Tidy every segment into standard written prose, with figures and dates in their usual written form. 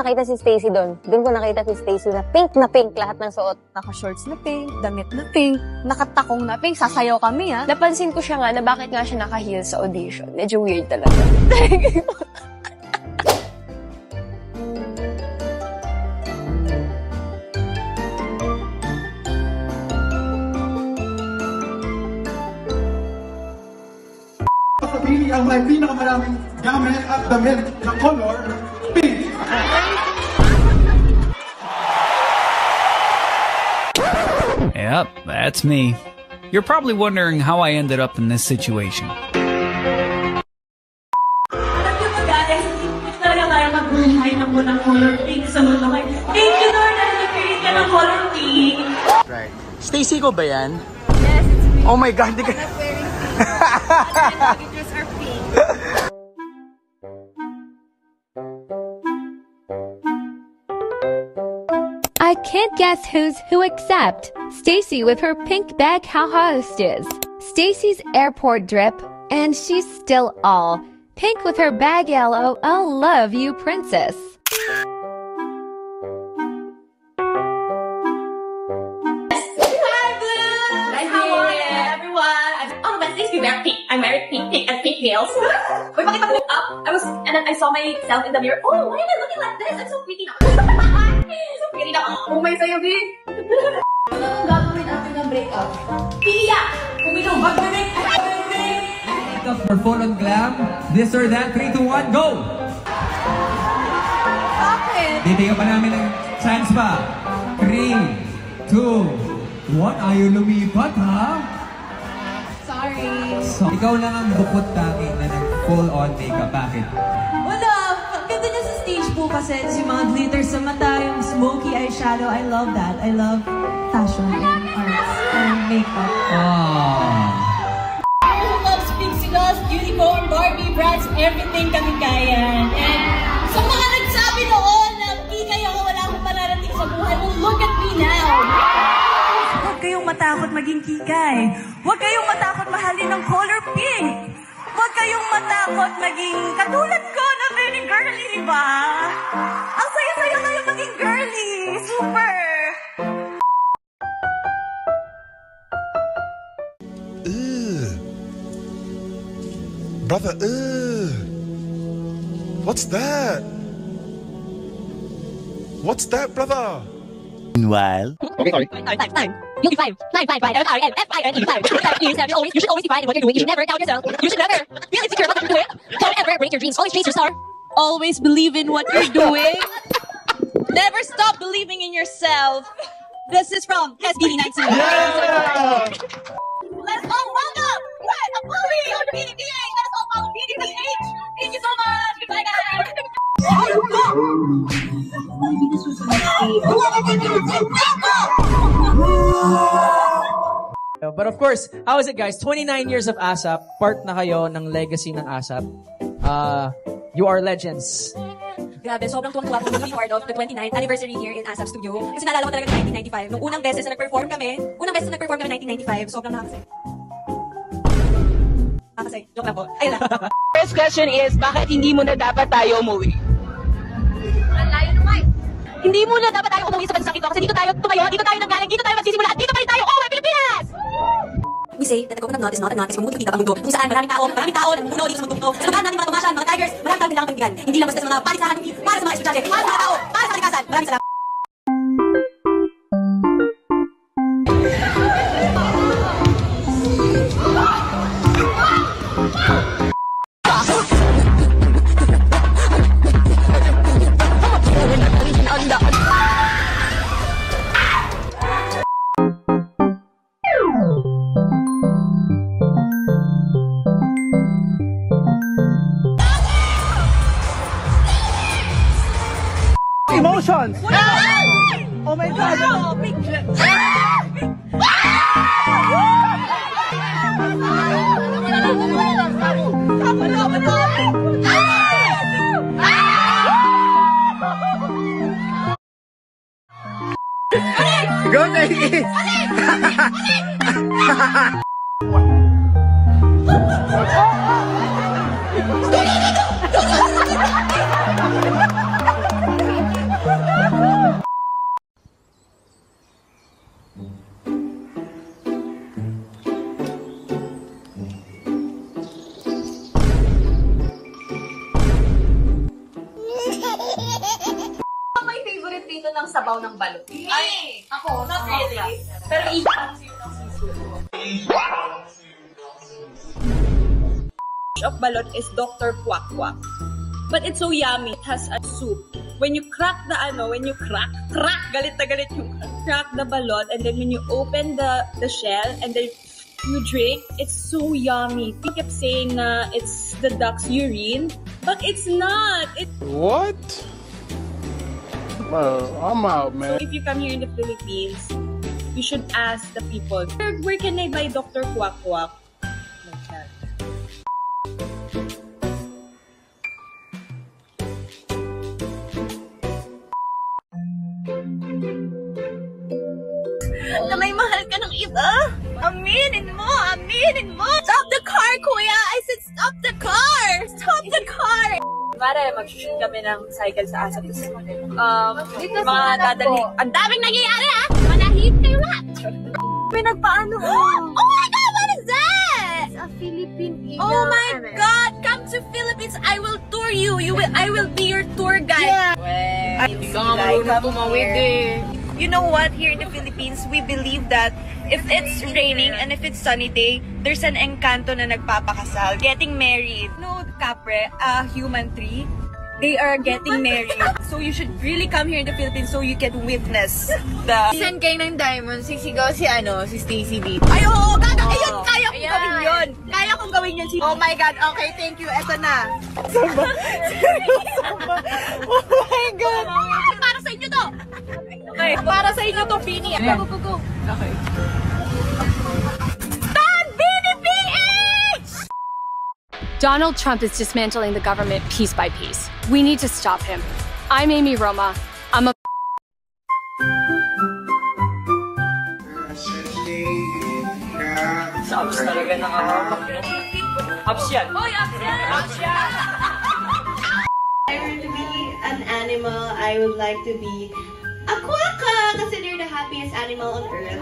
nakita si Stacy doon. Doon ko nakita si Stacy na pink lahat ng suot. Naka-shorts na pink, damit na pink, nakatakong na pink, sasayaw kami ha. Napansin ko siya nga na bakit nga siya naka-heels sa audition. Medyo weird talaga. Pili ang may pinakamaraming gamit at damit na color pink. Yep, that's me. You're probably wondering how I ended up in this situation. Alam niyo ba guys, hindi talaga tayo mag-buhay ng unang color pink sa mundo. Thank you Lord dahil nag-create ka ng color pink. Right. Stacy ko ba yan? Yes, it's me. Oh my God, di ka... I can't guess who's who except Stacy with her pink bag how hostess. Stacy's airport drip, and she's still all pink with her bag yellow. I'll love you, princess. I'm married pink and pink nails. Wait, bakit ako look up? And then I saw myself in the mirror. Oh, why am I looking like this? I'm so pretty now. So pretty now. Oh, may sayo, B. Ano ang gagawin natin ng breakup? Pia! Uminom! Mag-break! Breakup for full on glam. This or that. 3, 2, 1, go! Bakit? Bibigyan pa namin ng chance pa. 3, 2, 1. Ayaw lumipat, ha? Sorry. So, ikaw lang ang bukod tangi na nag-full on makeup. Bakit? Wala! Ang ganda niya sa stage po kasi yung mga glitters sa mata, yung smoky eyeshadow. I love that. I love fashion and arts and makeup. Who loves pixie dust, unicorn, Barbie, Bratz, everything kami kaya. And sa mga nagsabi noon na kikay ako, wala akong mararating sa buhay, well, look at me now! Huwag kayong matakot maging kikay. Huwag kayong matakot mahalin ng color pink. Huwag kayong matakot maging katulad ko na very girly, di ba? Ang saya-saya kayo maging girly. Super! Brother, what's that? What's that, brother? Meanwhile... Okay, sorry. Time. You'll be fine. Fine. F-I-N-E, fine. You should always be fine in what you're doing. You should never doubt yourself. You should never feel insecure about what you're doing. Don't ever break your dreams. Always chase your star. Always believe in what you're doing. Never stop believing in yourself. This is from SBD19. Yeah! Let's all welcome Apolly on PDPH. Let's all follow PDPH. Thank you so much. Goodbye, guys. But of course, how is it guys? 29 years of ASAP, part na kayo ng legacy ng ASAP. You are legends. Grabe, sobrang tuwang-tuwa po kami part of the 29th anniversary here in ASAP Studio. Kasi naalala ko talaga ng 1995. Nung unang beses na nag-perform kami, 1995, sobrang nakakasay. Nakakasay, joke lang po. Ayun lang. First question is, bakit hindi mo na dapat tayo umuwi? Hindi muna dapat tayo umuwi sa bansang ito kasi dito tayo tumayo, dito tayo nanggaling, dito tayo magsisimula, at dito pa rin tayo, oh, Pilipinas! We say that the coconut nut is not a nut, kasi mamutong kita ang mundo. Kung saan maraming tao, namumuno dito sa mundo. Sa lugar natin mga tumasyan, mga tigers, maraming tayong kailangang pagbigan. Hindi lang basta sa mga palisahan, para sa mga estudyante, para sa mga tao, para sa kalikasan. Maraming salamat. Emotions! Oh my God! Go, Nike! My favorite dito ng sabaw ng balot. Ay, ako, not really. Pero of balot is Dr. Quack Quack. But it's so yummy. It has a soup. When you crack the galit na galit yung crack the balot, and then when you open the shell and then you drink, it's so yummy. They kept saying na it's the duck's urine, but it's not. What? I'm out, man. So if you come here in the Philippines, you should ask the people, where can I buy Dr. Quack Quack? Like that. na may mahal ka ng iba. Aminin mo! Aminin mo! Stop the car, kuya! I said stop the car! Stop the car! Mare, mag-shoot kami ng cycle sa Asap. Mga dadali. Ang daming nangyayari, ha? Manahit kayo lahat! May nagpaano. Oh my God! What is that? It's a Philippine email. Oh my God! Come to Philippines! I will tour you! I will be your tour guide! You know what? Here in the Philippines, we believe that if it's raining and if it's sunny day, there's an encanto na nagpapakasal, getting married. No, kapre, a human tree, they are getting married. So you should really come here in the Philippines so you can witness the... Send kayo ng diamond, sisigaw si Stacy dito. Ay, oo! Ayun! Kaya kong gawin yun! Kaya kong gawin yun. Oh my God! Okay, thank you. Eto na. Oh my God! Para sa inyo to! Okay, para sa inyo to, Bini. Go, go, go! Okay. Donald Trump is dismantling the government piece by piece. We need to stop him. I'm Amy Roma. I'm a Sa abs talaga nakakapak. Abs yan. Hoy, abs yan! Abs yan! If I were to be an animal, I would like to be a quokka, kasi they're the happiest animal on earth.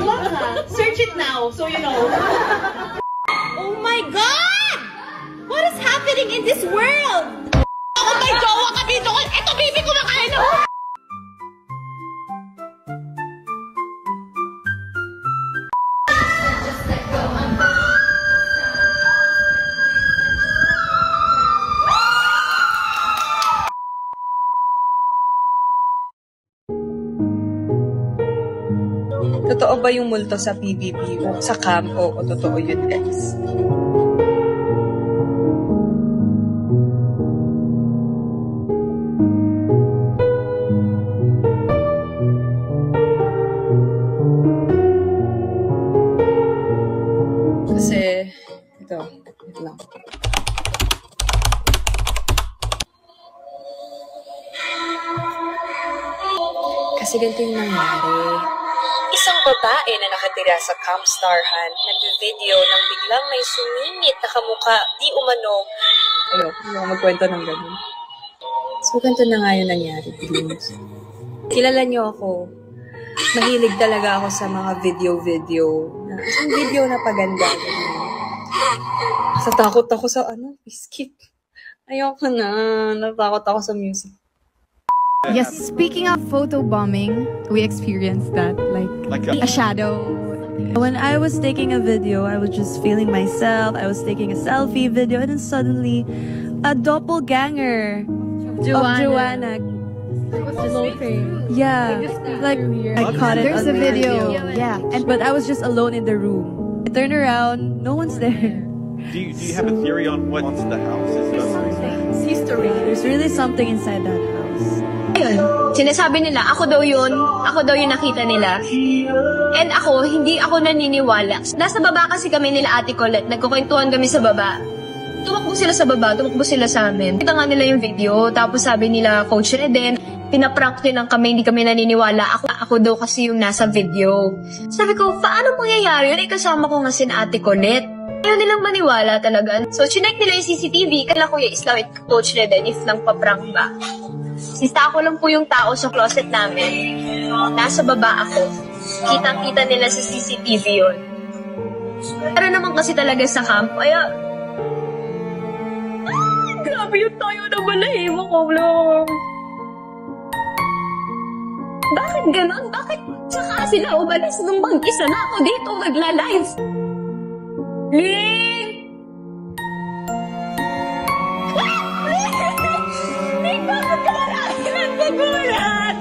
Quokka. Search it now, so you know. Oh my God! What is happening in this world? Ako may jowa ka dito. Ito, baby ko na kain. Totoo ba yung multo sa PBB o sa camp o totoo yun, guys? Kasi, ito lang. Kasi ganito yung nangyari. Isang babae na nakatira sa Camp Starhan nag-video ng biglang may sumingit na kamukha, di umano. Ayoko magkwento ng ganun. So, ganito na nga yung nangyari. Kilala niyo ako. Mahilig talaga ako sa mga video-video. Ang video na paganda. Natakot ako sa skip. Ayoko na. Natakot ako sa music. Yes, speaking of photobombing, we experienced that, like a shadow. When I was taking a video, I was just feeling myself. I was taking a selfie video, and then suddenly, a doppelganger of Joanna. Yeah, like I caught it. There's a video. Yeah, but I was just alone in the room. I turned around, no one's there. Do you have a theory on what's the house? It's history. There's really something inside that house. Ayun, sinasabi nila, ako daw yung nakita nila. And hindi ako naniniwala. Nasa baba kasi kami nila Ate Colette, nagkukwentuhan kami sa baba. Tumakbo sila sa baba, tumakbo sila sa amin. Kita nga nila yung video, tapos sabi nila, Coach Reden, pinaprank din ang kami, hindi kami naniniwala. Ako daw kasi yung nasa video. Sabi ko, paano mangyayari yun? Kasama ko nga si Ate Colette. Ayaw nilang maniwala talaga. So, chinek nila yung CCTV, kala Kuya Islam at Coach Reden if lang paprank ba. Sista ako lang po yung tao sa closet namin. nasa baba ako. Kitang-kita nila sa CCTV yun. Pero naman kasi talaga sa camp, kaya... grabe yung tayo na balahibo ko, Lord. Bakit ganon? Bakit tsaka sila umalis nung mag-isa na ako dito magla-live? Ling! Ling, bakit ka marami nagpagulat?